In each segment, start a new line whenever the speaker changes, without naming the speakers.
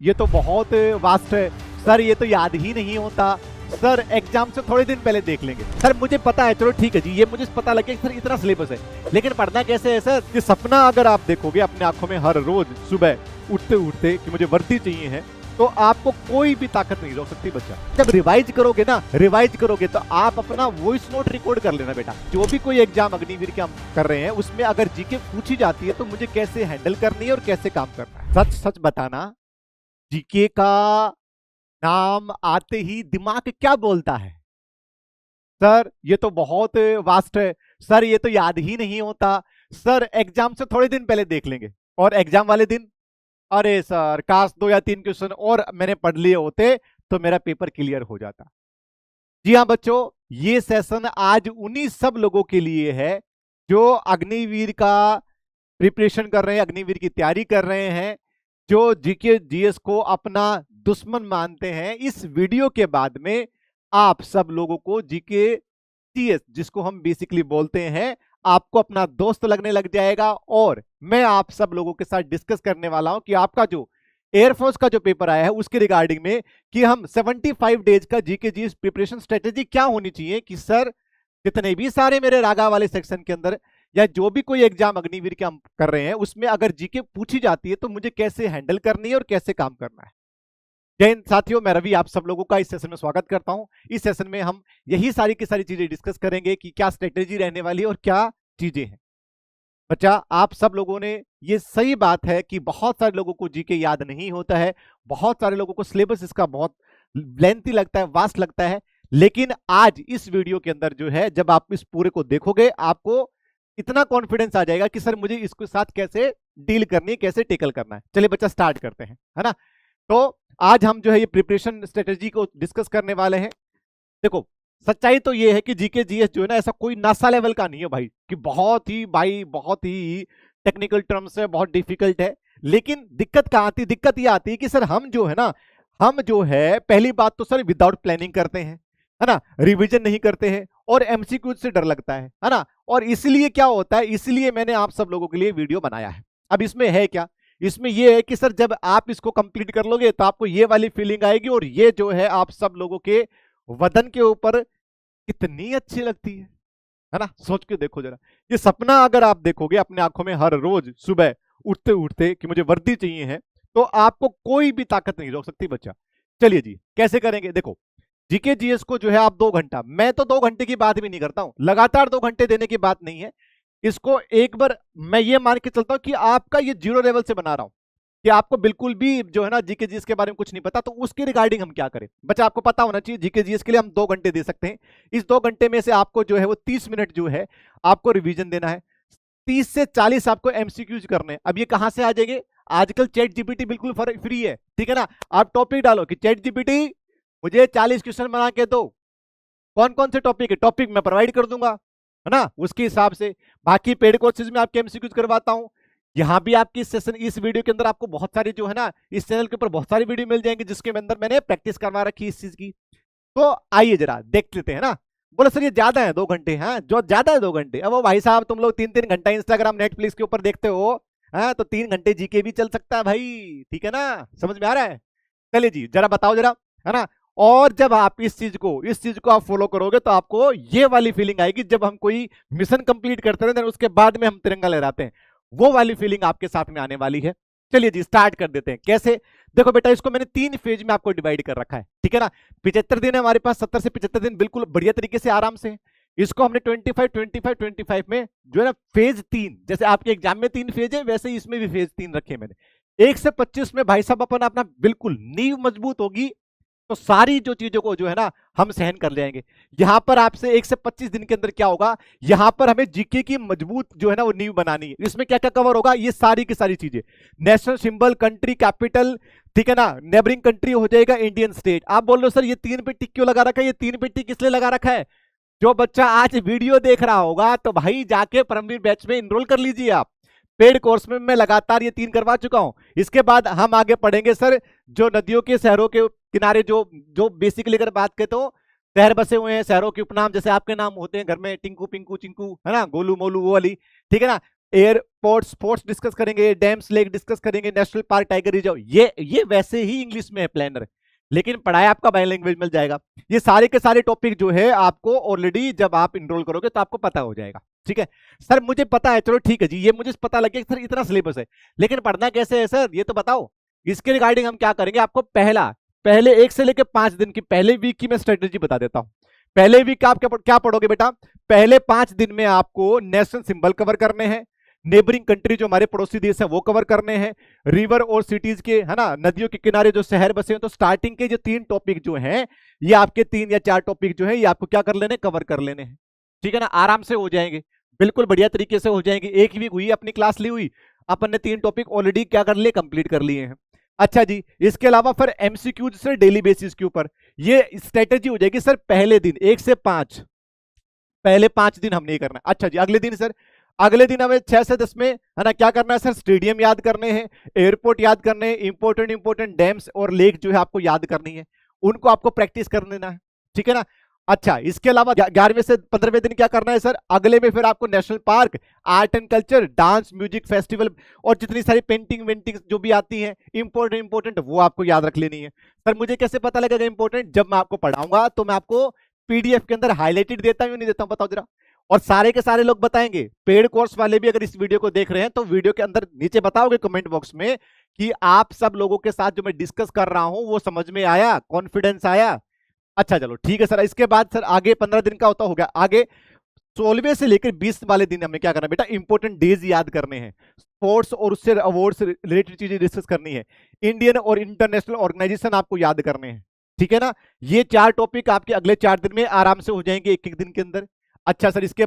ये तो बहुत वास्ट है सर, ये तो याद ही नहीं होता सर, एग्जाम से थोड़े दिन पहले देख लेंगे सर। मुझे पता है, चलो ठीक है जी, ये मुझे पता लगे सर इतना सिलेबस है, लेकिन पढ़ना कैसे है सर? ये सपना अगर आप देखोगे अपने आंखों में हर रोज सुबह उठते उठते कि मुझे वर्दी चाहिए है, तो आपको कोई भी ताकत नहीं रोक सकती बच्चा। जब रिवाइज करोगे ना, रिवाइज करोगे तो आप अपना वॉइस नोट रिकॉर्ड कर लेना बेटा। जो भी कोई एग्जाम अग्निवीर के हम कर रहे हैं उसमें अगर जीके पूछी जाती है तो मुझे कैसे हैंडल करनी है और कैसे काम करना है। सच सच बताना, जीके का नाम आते ही दिमाग क्या बोलता है? सर ये तो बहुत वास्ट है सर, ये तो याद ही नहीं होता सर, एग्जाम से थोड़े दिन पहले देख लेंगे। और एग्जाम वाले दिन, अरे सर काश 2 या 3 क्वेश्चन और मैंने पढ़ लिए होते तो मेरा पेपर क्लियर हो जाता। जी हाँ बच्चों, ये सेशन आज उन्हीं सब लोगों के लिए है जो अग्निवीर का प्रिपरेशन कर रहे हैं, अग्निवीर की तैयारी कर रहे हैं, जो जीके जीएस को अपना दुश्मन मानते हैं। इस वीडियो के बाद में आप सब लोगों को जीके जीएस, जिसको हम बेसिकली बोलते हैं, आपको अपना दोस्त लगने लग जाएगा। और मैं आप सब लोगों के साथ डिस्कस करने वाला हूं कि आपका जो एयरफोर्स का जो पेपर आया है उसके रिगार्डिंग में कि हम 75 डेज का जीके जीएस प्रिपरेशन स्ट्रेटेजी क्या होनी चाहिए। कि सर जितने भी सारे मेरे रागा वाले सेक्शन के अंदर या जो भी कोई एग्जाम अग्निवीर के हम कर रहे हैं उसमें अगर जीके पूछी जाती है तो मुझे कैसे हैंडल करनी है और कैसे काम करना है। जय हिंद साथियों, मैं रवि आप सब लोगों का इस सेशन में स्वागत करता हूं। इस सेशन में हम यही सारी की सारी चीजें डिस्कस करेंगे कि क्या स्ट्रेटेजी रहने वाली है और क्या चीजें हैं। बच्चा आप सब लोगों ने, ये सही बात है कि बहुत सारे लोगों को जीके याद नहीं होता है, बहुत सारे लोगों को सिलेबस इसका बहुत लेंथी लगता है, वास्ट लगता है। लेकिन आज इस वीडियो के अंदर जो है, जब आप इस पूरे को देखोगे आपको इतना कॉन्फिडेंस आ जाएगा कि सर मुझे इसके साथ कैसे डील करनी है, कैसे टेकल करना है। चलिए बच्चा स्टार्ट करते हैं, है ना। तो आज हम जो है ये प्रिपरेशन स्ट्रेटेजी को डिस्कस करने वाले हैं। देखो सच्चाई तो ये है कि जीके जीएस जो है ना, ऐसा कोई नासा लेवल का नहीं है भाई कि बहुत ही टेक्निकल टर्म्स है, बहुत डिफिकल्ट है। लेकिन दिक्कत कहां आती है? दिक्कत ये आती है कि सर हम जो है ना, हम जो है पहली बात तो सर विदाउट प्लानिंग करते हैं, है ना, रिवीजन नहीं करते हैं और एमसीक्यू से डर लगता है ना। और इसलिए क्या होता है, इसलिए मैंने आप सब लोगों के लिए वीडियो बनाया है। अब इसमें है क्या, इसमें यह है कि सर जब आप इसको कंप्लीट कर लोगे तो आपको ये वाली फीलिंग आएगी और ये जो है आप सब लोगों के वदन के ऊपर कितनी अच्छी लगती है ना। सोच के देखो जरा, ये सपना अगर आप देखोगे अपने आंखों में हर रोज सुबह उठते उठते कि मुझे वर्दी चाहिए है, तो आपको कोई भी ताकत नहीं रोक सकती बच्चा। चलिए जी कैसे करेंगे, देखो जीके जीएस को जो है आप 2 घंटा, मैं तो 2 घंटे की बात भी नहीं करता हूं, लगातार 2 घंटे देने की बात नहीं है। इसको एक बार मैं ये मान के चलता हूं कि आपका ये 0 लेवल से बना रहा हूं कि आपको बिल्कुल भी जो है ना जीके जीएस के बारे में कुछ नहीं पता, तो उसके रिगार्डिंग हम क्या करें। बच्चा आपको पता होना चाहिए जीके जीएस के लिए हम 2 घंटे दे सकते हैं। इस 2 घंटे में से आपको जो है वो 30 मिनट जो है आपको रिवीजन देना है, 30 से 40 आपको एमसीक्यूज करने हैं। अब ये कहां से आ जाएंगे, आजकल चैट जीपीटी बिल्कुल फ्री है, ठीक है ना। आप टॉपिक डालो कि चैट जीपीटी मुझे 40 क्वेश्चन बना के दो, कौन कौन से टॉपिक है, टॉपिक मैं प्रोवाइड कर दूंगा, है ना, उसके हिसाब से। बाकी पेड कोर्सेज में आपके एमसीक्यूज करवाता हूं। यहाँ भी आपकी सेशन, इस वीडियो के अंदर आपको बहुत सारी जो है ना, इस चैनल के ऊपर बहुत सारी वीडियो मिल जाएंगे जिसके अंदर मैंने प्रैक्टिस करवा रखी है इस चीज की। तो आइए जरा देख लेते हैं ना। बोले सर ये ज्यादा है 2 घंटे, हाँ जो ज्यादा है 2 घंटे। अब वो भाई साहब तुम लोग 3-3 घंटा इंस्टाग्राम नेटफ्लिक्स के ऊपर देखते हो, हाँ तो 3 घंटे जीके भी चल सकता है भाई, ठीक है ना, समझ में आ रहा है। चलिए जी जरा बताओ जरा, है ना। और जब आप इस चीज को आप फॉलो करोगे तो आपको ये वाली फीलिंग आएगी, जब हम कोई मिशन कंप्लीट करते हैं उसके बाद में हम तिरंगा लहराते हैं, वो वाली फीलिंग आपके साथ में आने वाली है। चलिए जी स्टार्ट कर देते हैं। कैसे, देखो बेटा इसको मैंने 3 फेज में आपको डिवाइड कर रखा है, ठीक है ना। 75 दिन है हमारे पास, 70 से 75 दिन बिल्कुल बढ़िया तरीके से आराम से। इसको हमने 25 में जो है ना फेज 3, जैसे आपके एग्जाम में 3 फेज है वैसे ही इसमें भी फेज 3 रखे मैंने। 1 से 25 में भाई साहब अपन अपना बिल्कुल नींव मजबूत होगी तो सारी जो चीजों को जो है ना हम सहन कर जाएंगे। यहां पर आपसे 1 से 25 दिन के अंदर क्या होगा, यहां पर हमें जीके की मजबूत जो है ना वो नींव बनानी है। इसमें क्या क्या कवर होगा, ये सारी की सारी चीजें, नेशनल सिंबल, कंट्री कैपिटल, ठीक है ना, नेबरिंग कंट्री हो जाएगा, इंडियन स्टेट। आप बोल रहे हो सर ये 3 पे टिक क्यों लगा रखा है, ये 3 पे टिक किस लिए लगा रखा है। जो बच्चा आज वीडियो देख रहा होगा तो भाई जाके परमवीर बैच में इनरोल कर लीजिए आप। पेड कोर्स में मैं लगातार ये 3 करवा चुका हूं। इसके बाद हम आगे पढ़ेंगे सर जो नदियों के, शहरों के किनारे, जो जो बेसिकली अगर बात करें तो शहर बसे हुए हैं, शहरों के उपनाम, जैसे आपके नाम होते हैं घर में टिंकू पिंकू चिंकू, है ना, गोलू मोलू, वो वाली, ठीक है ना। एयरपोर्ट स्पोर्ट्स डिस्कस करेंगे, डैम्स लेक डिस्कस करेंगे, नेशनल पार्क, टाइगर रिजर्व, ये वैसे ही इंग्लिश में है प्लानर, लेकिन पढ़ाया आपका बाय लैंग्वेज मिल जाएगा। ये सारे के सारे टॉपिक जो है आपको ऑलरेडी जब आप इनरोल करोगे तो आपको पता हो जाएगा। ठीक है सर, मुझे पता है, चलो ठीक है जी, ये मुझे पता लग गया सर इतना सिलेबस है, लेकिन पढ़ना कैसे है सर ये तो बताओ। इसके रिगार्डिंग हम क्या करेंगे, आपको पहले 1 से लेकर 5 दिन की पहले वीक की मैं स्ट्रेटेजी बता देता हूं। पहले वीक आप क्या पढ़ोगे बेटा, पहले 5 दिन में आपको नेशनल सिंबल कवर करने हैं, नेबरिंग कंट्री जो हमारे पड़ोसी देश है वो कवर करने हैं, रिवर और सिटीज के, है ना, नदियों के किनारे जो शहर बसे हैं। तो स्टार्टिंग के जो 3 टॉपिक जो हैं, ये आपके 3 या 4 टॉपिक जो है ये आपको क्या कर लेने, कवर कर लेने हैं। ठीक है ना, आराम से हो जाएंगे, बिल्कुल बढ़िया तरीके से हो जाएंगे। एक वीक हुई अपनी क्लास ली हुई, अपन ने 3 टॉपिक ऑलरेडी क्या कर लिए, कंप्लीट कर लिए हैं। अच्छा जी, इसके अलावा फिर एमसीक्यूज से डेली बेसिस के ऊपर ये स्ट्रेटेजी हो जाएगी सर। पहले दिन 1 से 5, पहले 5 दिन हमने ये करना है। अच्छा जी, अगले दिन सर, अगले दिन हमें 6 से 10 में, है ना, क्या करना है सर, स्टेडियम याद करने हैं, एयरपोर्ट याद करने हैं, इंपोर्टेंट डैम्स और लेक जो है आपको याद करनी है, उनको आपको प्रैक्टिस कर लेना है। ठीक है ना। अच्छा, इसके अलावा 11वें से 15वें दिन क्या करना है सर, अगले में फिर आपको national park, art and culture, dance, music, festival और जितनी सारी पेंटिंग वेंटिंग जो भी आती हैं इंपोर्टेंट वो आपको याद रख लेनी है। सर मुझे कैसे पता लगेगा इंपोर्टेंट, जब मैं आपको पढ़ाऊंगा तो मैं आपको पीडीएफ के अंदर हाईलाइटेड देता हूं नहीं देता हूं, बताओ जरा। और सारे के सारे लोग बताएंगे, पेड कोर्स वाले भी अगर इस वीडियो को देख रहे हैं तो वीडियो के अंदर नीचे बताओगे कमेंट बॉक्स में कि आप सब लोगों के साथ जो मैं डिस्कस कर रहा हूं वो समझ में आया, कॉन्फिडेंस आया। अच्छा चलो ठीक है सर। इसके बाद सर आगे 15 दिन का होता हो गया, आगे 16वें से लेकर 20 वाले दिन हमें क्या करना है बेटा, इंपोर्टेंट डेज याद करने हैं, स्पोर्ट्स और उससे अवार्ड से रिलेटेड चीजें डिस्कस करनी है, इंडियन और इंटरनेशनल ऑर्गेनाइजेशन आपको याद करने हैं। ठीक है ना, ये 4 टॉपिक आपके अगले 4 दिन में आराम से हो जाएंगे, एक दिन के अंदर। अच्छा सर, इसके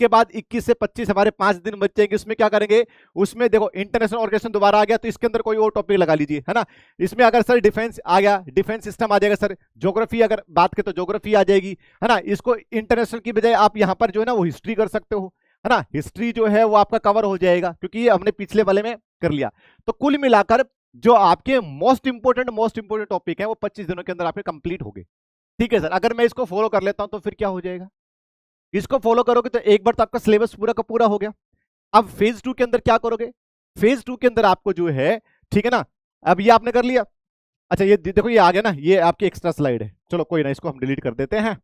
बाद 21 से 25 हमारे 5 दिन बच जाएंगे, उसमें क्या करेंगे, उसमें देखो इंटरनेशनल ऑर्गेनाइजेशन दोबारा आ गया तो इसके अंदर कोई और टॉपिक लगा लीजिए, है ना। इसमें अगर सर डिफेंस आ गया, डिफेंस सिस्टम आ जाएगा सर, ज्योग्राफी अगर बात करें तो ज्योग्राफी आ जाएगी, है ना। इसको इंटरनेशनल की बजाय आप यहां पर जो है ना वो हिस्ट्री कर सकते हो, है ना। हिस्ट्री जो है वो आपका कवर हो जाएगा क्योंकि ये हमने पिछले वाले में कर लिया। तो कुल मिलाकर जो आपके मोस्ट इंपोर्टेंट टॉपिक है वो 25 दिनों के अंदर आपके कंप्लीट हो गए। ठीक है सर, अगर मैं इसको फॉलो कर लेता हूं तो फिर क्या हो जाएगा, इसको फॉलो करोगे तो एक बार तो आपका सिलेबस पूरा का पूरा हो गया। अब फेज 2 के अंदर क्या करोगे, फेज 2 के अंदर आपको जो है, ठीक है ना, अब ये आपने कर लिया। अच्छा ये देखो ये आ गया ना, ये आपकी एक्स्ट्रा स्लाइड है, चलो कोई ना, इसको हम डिलीट कर देते हैं।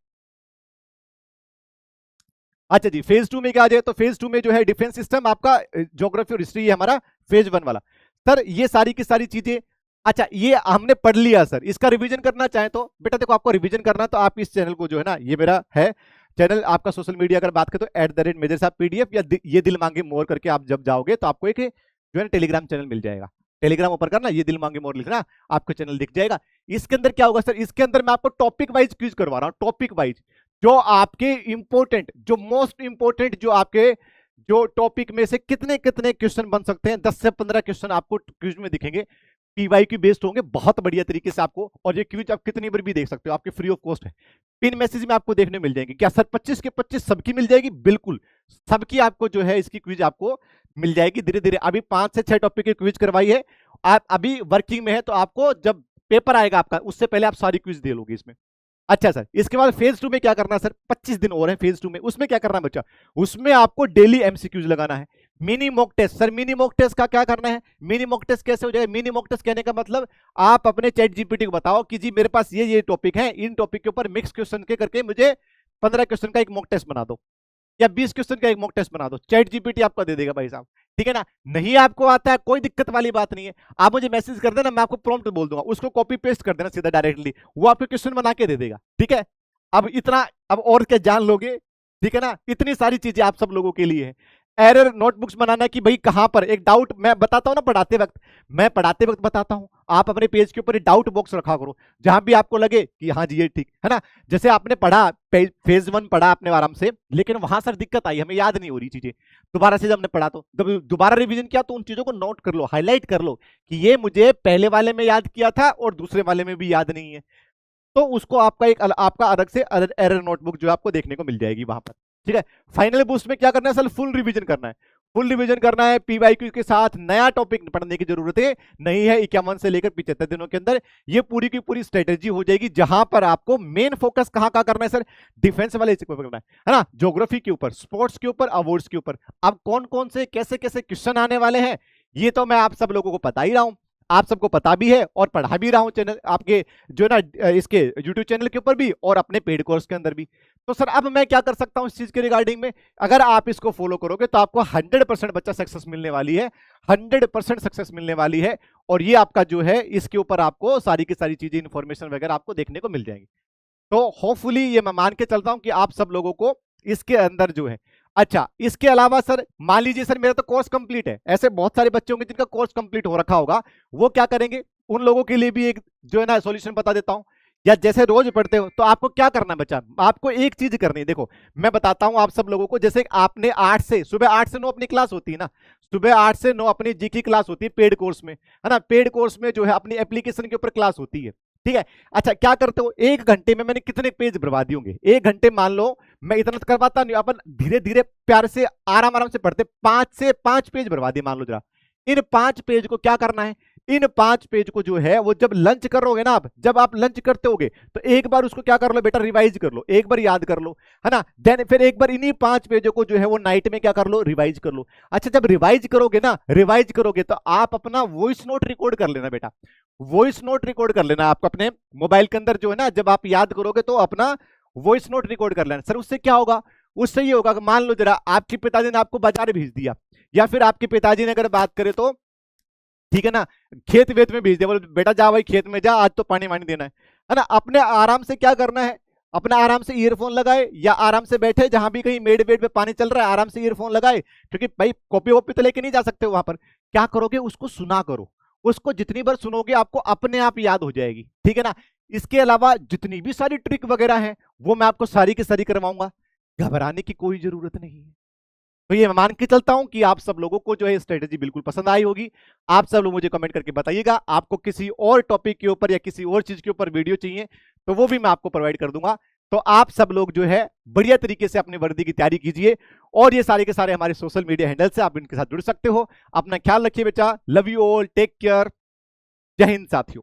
अच्छा जी, फेज 2 में क्या आ जाए, तो फेज 2 में जो है डिफेंस सिस्टम आपका, ज्योग्राफी और हिस्ट्री, हमारा फेज 1 वाला। सर ये सारी की सारी चीजें, अच्छा ये हमने पढ़ लिया सर, इसका रिवीजन करना चाहे तो बेटा देखो, आपको रिवीजन करना तो आप इस चैनल को जो है ना, ये मेरा है चैनल आपका सोशल मीडिया अगर बात करें तो @मेजर साहब पीडीएफ या ये दिल मांगे मोर करके आप जब जाओगे तो आपको एक जो है टेलीग्राम चैनल मिल जाएगा। टेलीग्राम ओपन करना, ये दिल मांगे मोर लिखना, आपको चैनल दिख जाएगा। इसके अंदर क्या होगा सर, इसके अंदर मैं आपको टॉपिक वाइज क्विज करवा रहा हूँ, टॉपिक वाइज जो आपके इंपोर्टेंट, जो मोस्ट इंपोर्टेंट, जो आपके जो टॉपिक में से कितने कितने क्वेश्चन बन सकते हैं, 10 से 15 क्वेश्चन आपको क्विज में दिखेंगे, पीवाईक्यू बेस्ड होंगे बहुत बढ़िया तरीके से आपको। और ये क्विज आप कितनी बार भी देख सकते हो, आपके फ्री ऑफ कॉस्ट है, पिन मैसेज में आपको देखने मिल जाएंगे। क्या सर 25 के 25 सबकी मिल जाएगी, बिल्कुल सबकी आपको जो है इसकी क्विज आपको मिल जाएगी धीरे धीरे। अभी 5 से 6 टॉपिक की क्विज करवाई है, आप अभी वर्किंग में है, तो आपको जब पेपर आएगा आपका उससे पहले आप सारी क्विज दे लोगे इसमें। अच्छा सर, इसके बाद फेज 2 में क्या करना है सर, 25 दिन और है फेज 2 में, उसमें क्या करना है बच्चा, उसमें आपको डेली एमसीक्यूज लगाना है, mini mock test. Sir mini mock test का क्या करना है, मिनी मॉक टेस्ट कैसे हो जाएगा, मिनी मॉक टेस्ट कहने का मतलब आप अपने चैट जीपीटी को बताओ कि जी मेरे पास ये टॉपिक है, इन टॉपिक के ऊपर मिक्स क्वेश्चन के करके मुझे 15 क्वेश्चन का एक मॉक टेस्ट बना दो या 20 क्वेश्चन का एक मॉक टेस्ट बना दो, चैट जीपीटी आपको दे देगा भाई साहब। ठीक है ना, नहीं आपको आता है कोई दिक्कत वाली बात नहीं है, आप मुझे मैसेज कर देना, मैं आपको प्रॉम्प्ट बोल दूंगा, उसको कॉपी पेस्ट कर देना सीधा डायरेक्टली, वो आपको क्वेश्चन बना के दे देगा। ठीक है, अब इतना, अब और क्या जान लोगे, ठीक है ना, इतनी सारी चीजें आप सब लोगों के लिए है। एरर नोटबुक्स बनाना कि भाई कहां पर एक डाउट मैं बताता हूं ना, पढ़ाते वक्त बताता हूं, आप अपने पेज के ऊपर एक डाउट बॉक्स रखा करो, जहां भी आपको लगे कि हाँ जी ये ठीक है ना। जैसे आपने पढ़ा, फेज 1 पढ़ा आपने आराम से, लेकिन वहां सर दिक्कत आई, हमें याद नहीं हो रही चीजें, दोबारा से जब हमने पढ़ा तो दोबारा रिवीजन किया, तो उन चीजों को नोट कर लो, हाईलाइट कर लो कि ये मुझे पहले वाले में याद किया था और दूसरे वाले में भी याद नहीं है, तो उसको आपका अलग से एरर नोटबुक जो आपको देखने को मिल जाएगी वहां पर। ठीक है, फाइनल बूस्ट में क्या करना है सर, फुल रिवीजन करना है। फुल रिवीजन करना है पीवाईक्यू के साथ, नया टॉपिक पढ़ने की जरूरत है नहीं है। 51 से लेकर 75 दिनों के अंदर ये पूरी की पूरी स्ट्रेटेजी हो जाएगी, जहां पर आपको मेन फोकस कहां करना है सर, डिफेंस वाले इसी पर करना है ना, ज्योग्राफी के ऊपर, स्पोर्ट्स के ऊपर, अवार्ड्स के ऊपर। अब कौन कौन से कैसे कैसे क्वेश्चन आने वाले हैं ये तो मैं आप सब लोगों को बता ही रहा हूं, आप सबको पता भी है और पढ़ा भी रहा हूं चैनल आपके जो है ना इसके यूट्यूब चैनल के ऊपर भी और अपने पेड कोर्स के अंदर भी। तो सर अब मैं क्या कर सकता हूं इस चीज के रिगार्डिंग में, अगर आप इसको फॉलो करोगे तो आपको 100% बच्चा सक्सेस मिलने वाली है, 100% सक्सेस मिलने वाली है। और ये आपका जो है इसके ऊपर आपको सारी की सारी चीजें इंफॉर्मेशन वगैरह आपको देखने को मिल जाएंगी। तो होपफुली ये मैं मान के चलता हूं कि आप सब लोगों को इसके अंदर जो है, अच्छा इसके अलावा सर मान लीजिए सर मेरा तो कोर्स कंप्लीट है, ऐसे बहुत सारे बच्चे होंगे जिनका कोर्स कंप्लीट हो रखा होगा, वो क्या करेंगे, उन लोगों के लिए भी एक जो है ना सॉल्यूशन बता देता हूं। या जैसे रोज पढ़ते हो तो आपको क्या करना है बच्चा, आपको एक चीज करनी है, देखो मैं बताता हूं आप सब लोगों को। जैसे आपने सुबह 8 से 9 अपनी क्लास होती है ना, सुबह 8 से 9 अपनी जी की क्लास होती है पेड कोर्स में, है ना, पेड कोर्स में जो है अपनी एप्लीकेशन के ऊपर क्लास होती है, ठीक है। अच्छा क्या करते हो, 1 घंटे में मैंने कितने पेज बर्बादी होंगे, 1 घंटे मान लो मैं इतना तो करवाता नहीं, अपन धीरे धीरे प्यार से आराम आराम से पढ़ते, 5 से 5 पेज बर्बादी मान लो जरा। इन 5 पेज को क्या करना है, इन 5 पेज को जो है वो जब लंच करोगे ना आप, जब आप लंच करते होगे तो एक बार उसको क्या कर लो बेटा, रिवाइज कर लो, एक बार याद कर लो, है ना। देन फिर एक बार इन्हीं 5 पेजों को जो है वो नाइट में क्या कर लो, रिवाइज कर लो। अच्छा जब रिवाइज करोगे ना, रिवाइज करोगे तो आप अपना वॉइस नोट रिकॉर्ड कर लेना बेटा, वॉइस नोट रिकॉर्ड कर लेना आपको अपने मोबाइल के अंदर जो है ना, जब आप याद करोगे तो अपना वॉइस नोट रिकॉर्ड कर लेना। सर उससे क्या होगा, उससे ये होगा कि मान लो जरा आपके पिताजी ने आपको बाजार भेज दिया, या फिर आपके पिताजी ने अगर बात करें तो ठीक है ना, खेत वेत में भेज दिया, बोले बेटा जा भाई खेत में जा, आज तो पानी वानी देना है ना। अपने आराम से क्या करना है, अपना आराम से ईयरफोन लगाए या आराम से बैठे, जहां भी कहीं मेड वेड पे पानी चल रहा है आराम से ईयरफोन लगाए, क्योंकि भाई कॉपी वॉपी तो लेके नहीं जा सकते वहां पर। क्या करोगे, उसको सुना करो, उसको जितनी बार सुनोगे आपको अपने आप याद हो जाएगी, ठीक है ना। इसके अलावा जितनी भी सारी ट्रिक वगैरह है वो मैं आपको सारी की सारी करवाऊंगा, घबराने की कोई जरूरत नहीं है। तो ये मैं मान के चलता हूं कि आप सब लोगों को जो है स्ट्रेटेजी बिल्कुल पसंद आई होगी। आप सब लोग मुझे कमेंट करके बताइएगा, आपको किसी और टॉपिक के ऊपर या किसी और चीज के ऊपर वीडियो चाहिए तो वो भी मैं आपको प्रोवाइड कर दूंगा। तो आप सब लोग जो है बढ़िया तरीके से अपनी वर्दी की तैयारी कीजिए, और ये सारे के सारे हमारे सोशल मीडिया हैंडल से आप इनके साथ जुड़ सकते हो। अपना ख्याल रखिए बेटा, love you all, take care, जय हिंद साथियों।